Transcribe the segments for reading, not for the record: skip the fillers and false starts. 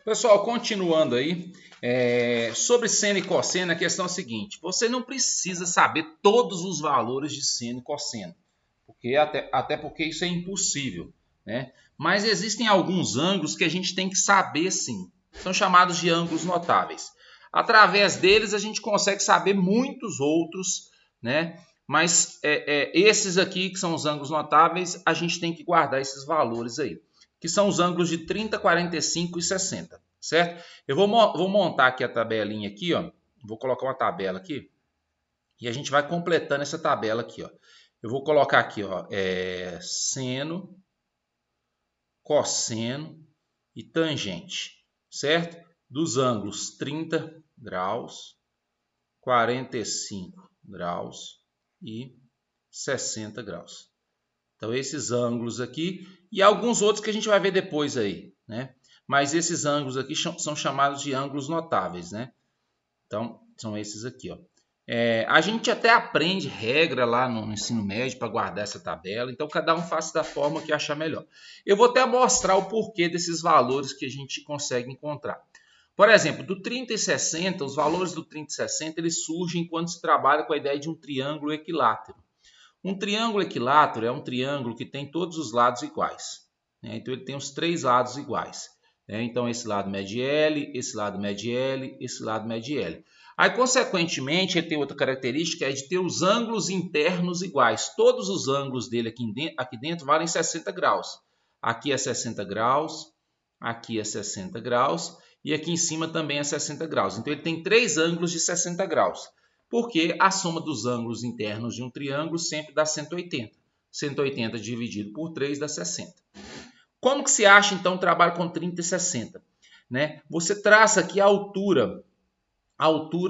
Pessoal, continuando aí, sobre seno e cosseno, a questão é a seguinte: você não precisa saber todos os valores de seno e cosseno, porque até porque isso é impossível, né? Mas existem alguns ângulos que a gente tem que saber sim, são chamados de ângulos notáveis. Através deles a gente consegue saber muitos outros, né? Mas esses aqui, que são os ângulos notáveis, a gente tem que guardar esses valores aí, que são os ângulos de 30, 45 e 60, certo? Eu vou montar aqui a tabelinha aqui, ó. Vou colocar uma tabela aqui e a gente vai completando essa tabela aqui, ó. Eu vou colocar aqui, ó, seno, cosseno e tangente, certo? Dos ângulos 30 graus, 45 graus e 60 graus. Então, esses ângulos aqui e alguns outros que a gente vai ver depois aí, né? Mas esses ângulos aqui são chamados de ângulos notáveis, né? Então, são esses aqui, ó. A gente até aprende regra lá no ensino médio para guardar essa tabela, então cada um faça da forma que achar melhor. Eu vou até mostrar o porquê desses valores que a gente consegue encontrar. Por exemplo, do 30 e 60, os valores do 30 e 60 eles surgem quando se trabalha com a ideia de um triângulo equilátero. Um triângulo equilátero é um triângulo que tem todos os lados iguais, né? Então, ele tem os três lados iguais, né? Então, esse lado mede L, esse lado mede L, esse lado mede L. Aí, consequentemente, ele tem outra característica, é de ter os ângulos internos iguais. Todos os ângulos dele aqui dentro valem 60 graus. Aqui é 60 graus, aqui é 60 graus e aqui em cima também é 60 graus. Então, ele tem três ângulos de 60 graus. Porque a soma dos ângulos internos de um triângulo sempre dá 180. 180 dividido por 3 dá 60. Como que se acha, então, o trabalho com 30 e 60? Né? Você traça aqui a altura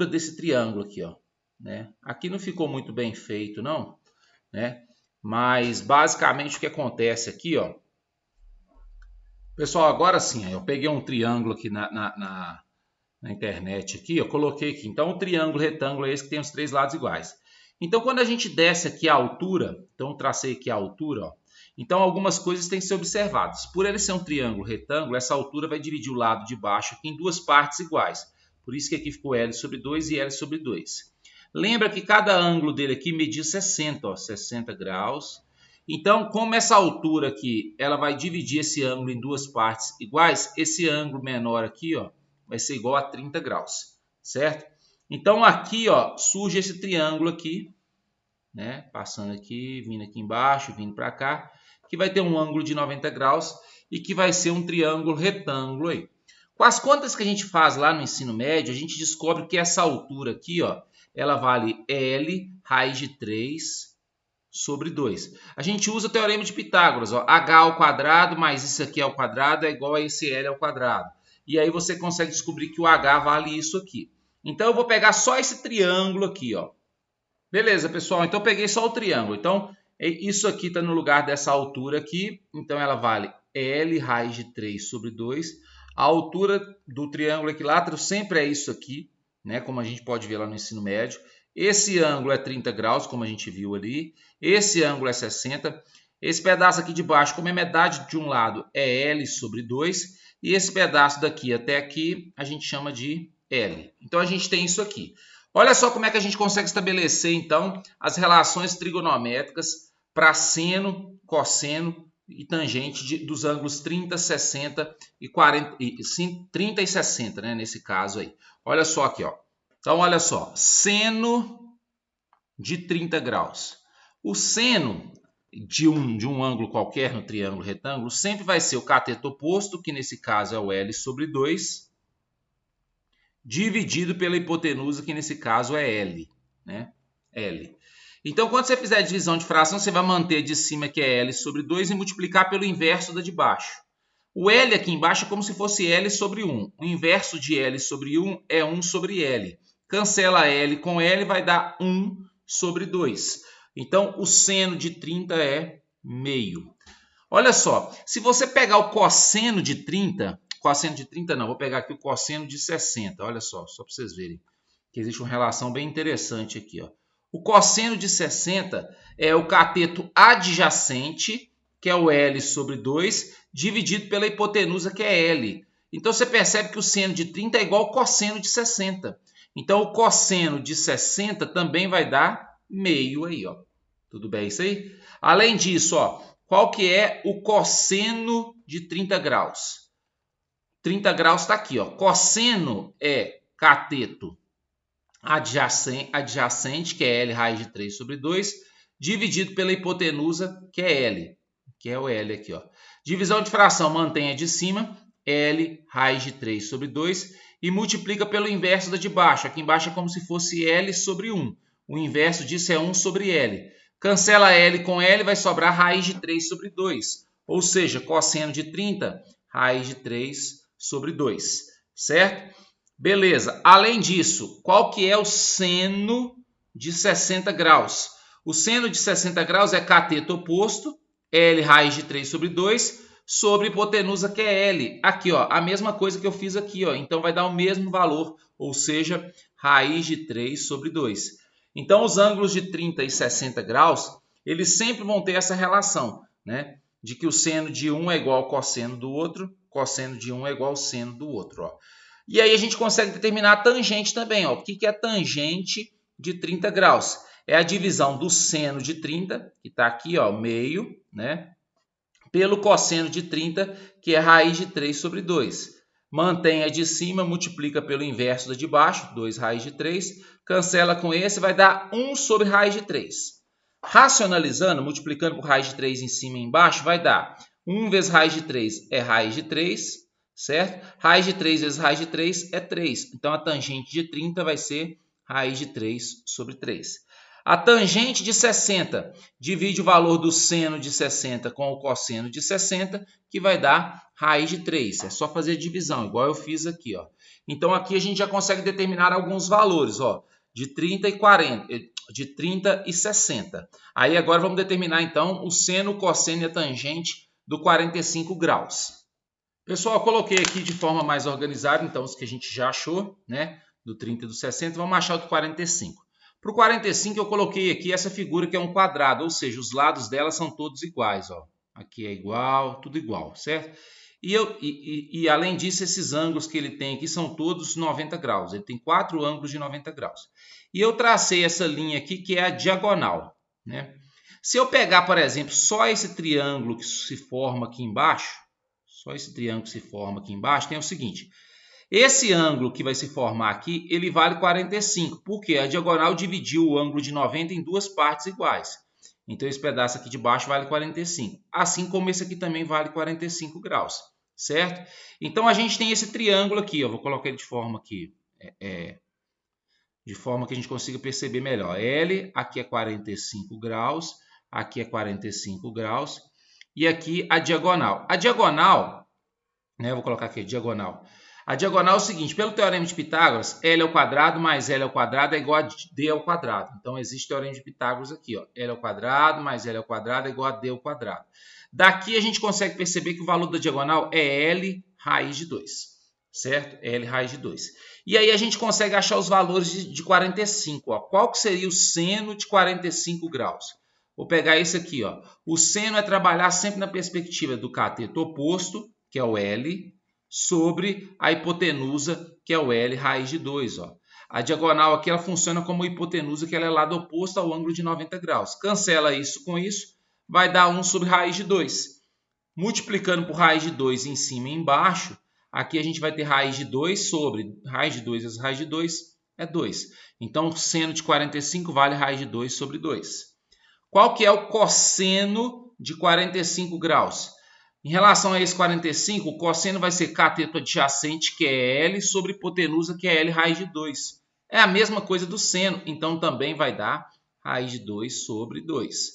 desse triângulo aqui, ó, né? Aqui não ficou muito bem feito, não, né? Mas, basicamente, o que acontece aqui, ó... Pessoal, agora sim, eu peguei um triângulo aqui na internet aqui, eu coloquei aqui. Então, o triângulo retângulo é esse que tem os três lados iguais. Então, quando a gente desce aqui a altura, então eu tracei aqui a altura, ó, então algumas coisas têm que ser observadas. Por ele ser um triângulo retângulo, essa altura vai dividir o lado de baixo aqui em duas partes iguais. Por isso que aqui ficou L sobre 2 e L sobre 2. Lembra que cada ângulo dele aqui mediu 60, ó, 60 graus. Então, como essa altura aqui, ela vai dividir esse ângulo em duas partes iguais, esse ângulo menor aqui, ó, vai ser igual a 30 graus, certo? Então, aqui, ó, surge esse triângulo aqui, né? Passando aqui, vindo aqui embaixo, vindo para cá, que vai ter um ângulo de 90 graus e que vai ser um triângulo retângulo aí. Com as contas que a gente faz lá no ensino médio, a gente descobre que essa altura aqui, ó, ela vale L raiz de 3 sobre 2. A gente usa o teorema de Pitágoras, ó, h ao quadrado mais isso aqui ao quadrado é igual a esse L ao quadrado. E aí você consegue descobrir que o h vale isso aqui. Então, eu vou pegar só esse triângulo aqui, ó. Beleza, pessoal? Então, eu peguei só o triângulo. Então, isso aqui está no lugar dessa altura aqui. Então, ela vale L raiz de 3 sobre 2. A altura do triângulo equilátero sempre é isso aqui, né? Como a gente pode ver lá no ensino médio. Esse ângulo é 30 graus, como a gente viu ali. Esse ângulo é 60. Esse pedaço aqui de baixo, como é metade de um lado, é L sobre 2. E esse pedaço daqui até aqui, a gente chama de L. Então, a gente tem isso aqui. Olha só como é que a gente consegue estabelecer, então, as relações trigonométricas para seno, cosseno e tangente dos ângulos 30, 60 e 40, 30 e 60, né, nesse caso aí. Olha só aqui, ó. Então, olha só, seno de 30 graus. O seno de um ângulo qualquer no triângulo retângulo sempre vai ser o cateto oposto, que nesse caso é o L sobre 2, dividido pela hipotenusa, que nesse caso é L, né? L. Então, quando você fizer a divisão de fração, você vai manter a de cima, que é L sobre 2, e multiplicar pelo inverso da de baixo. O L aqui embaixo é como se fosse L sobre 1. O inverso de L sobre 1 é 1 sobre L. Cancela L com L, vai dar 1 sobre 2. Então, o seno de 30 é meio. Olha só, se você pegar o cosseno de 30... Cosseno de 30 não, vou pegar aqui o cosseno de 60. Olha só para vocês verem que existe uma relação bem interessante aqui, ó. O cosseno de 60 é o cateto adjacente, que é o L sobre 2, dividido pela hipotenusa, que é L. Então você percebe que o seno de 30 é igual ao cosseno de 60. Então o cosseno de 60 também vai dar meio aí, ó. Tudo bem isso aí? Além disso, ó, qual que é o cosseno de 30 graus? 30 graus está aqui, ó. Cosseno é cateto adjacente, que é L raiz de 3 sobre 2, dividido pela hipotenusa, que é L, que é o L aqui, ó. Divisão de fração, mantém a de cima, L raiz de 3 sobre 2, e multiplica pelo inverso da de baixo. Aqui embaixo é como se fosse L sobre 1. O inverso disso é 1 sobre L. Cancela L com L, vai sobrar raiz de 3 sobre 2. Ou seja, cosseno de 30, raiz de 3 sobre 2. Certo? Beleza. Além disso, qual que é o seno de 60 graus? O seno de 60 graus é cateto oposto, L raiz de 3 sobre 2, sobre hipotenusa, que é L. Aqui, ó, a mesma coisa que eu fiz aqui, ó. Então vai dar o mesmo valor, ou seja, raiz de 3 sobre 2. Então os ângulos de 30 e 60 graus, eles sempre vão ter essa relação, né? De que o seno de um é igual ao cosseno do outro, cosseno de um é igual ao seno do outro, ó. E aí a gente consegue determinar a tangente também, ó. O que é a tangente de 30 graus? É a divisão do seno de 30, que está aqui, ó, meio, né? Pelo cosseno de 30, que é raiz de 3 sobre 2. Mantém a de cima, multiplica pelo inverso da de baixo, 2 raiz de 3. Cancela com esse, vai dar 1 sobre raiz de 3. Racionalizando, multiplicando por raiz de 3 em cima e embaixo, vai dar 1 vezes raiz de 3 é raiz de 3, certo? Raiz de 3 vezes raiz de 3 é 3. Então, a tangente de 30 vai ser raiz de 3 sobre 3. A tangente de 60 divide o valor do seno de 60 com o cosseno de 60, que vai dar raiz de 3. É só fazer divisão, igual eu fiz aqui, ó. Então, aqui a gente já consegue determinar alguns valores, ó, de 30 e 40, de 30 e 60. Aí agora vamos determinar, então, o seno, o cosseno e a tangente do 45 graus. Pessoal, eu coloquei aqui de forma mais organizada, então, os que a gente já achou, né, do 30 e do 60, vamos achar o do 45. Para o 45, eu coloquei aqui essa figura que é um quadrado, ou seja, os lados dela são todos iguais, ó. Aqui é igual, tudo igual, certo? E além disso, esses ângulos que ele tem aqui são todos 90 graus. Ele tem 4 ângulos de 90 graus. E eu tracei essa linha aqui, que é a diagonal, né? Se eu pegar, por exemplo, só esse triângulo que se forma aqui embaixo, tem o seguinte: esse ângulo que vai se formar aqui, ele vale 45, porque a diagonal dividiu o ângulo de 90 em duas partes iguais. Então, esse pedaço aqui de baixo vale 45. Assim como esse aqui também vale 45 graus, certo? Então, a gente tem esse triângulo aqui, ó, vou colocar ele de forma aqui, de forma que a gente consiga perceber melhor. L, aqui é 45 graus, aqui é 45 graus, e aqui a diagonal. A diagonal, né, vou colocar aqui, diagonal. A diagonal é o seguinte: pelo teorema de Pitágoras, L ao quadrado mais L ao quadrado é igual a D ao quadrado. Então, existe o teorema de Pitágoras aqui, ó. L ao quadrado mais L ao quadrado é igual a D ao quadrado. Daqui a gente consegue perceber que o valor da diagonal é L raiz de 2, certo? L raiz de 2. E aí a gente consegue achar os valores de 45, ó. Qual que seria o seno de 45 graus? Vou pegar esse aqui, ó. O seno é trabalhar sempre na perspectiva do cateto oposto, que é o L, sobre a hipotenusa, que é o L raiz de 2. Ó. A diagonal aqui ela funciona como hipotenusa, que ela é lado oposto ao ângulo de 90 graus. Cancela isso com isso, vai dar 1 sobre raiz de 2. Multiplicando por raiz de 2 em cima e embaixo, aqui a gente vai ter raiz de 2 sobre raiz de 2 vezes raiz de 2 é 2. Então, o seno de 45 vale raiz de 2 sobre 2. Qual que é o cosseno de 45 graus? Em relação a esse 45, o cosseno vai ser cateto adjacente, que é L, sobre hipotenusa, que é L raiz de 2. É a mesma coisa do seno, então também vai dar raiz de 2 sobre 2.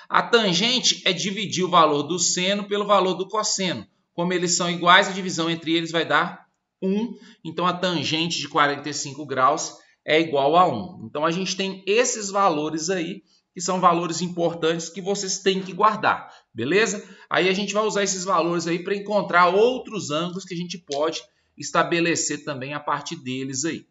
A tangente é dividir o valor do seno pelo valor do cosseno. Como eles são iguais, a divisão entre eles vai dar 1. Então, a tangente de 45 graus é igual a 1. Então, a gente tem esses valores aí, que são valores importantes que vocês têm que guardar, beleza? Aí a gente vai usar esses valores aí para encontrar outros ângulos que a gente pode estabelecer também a partir deles aí.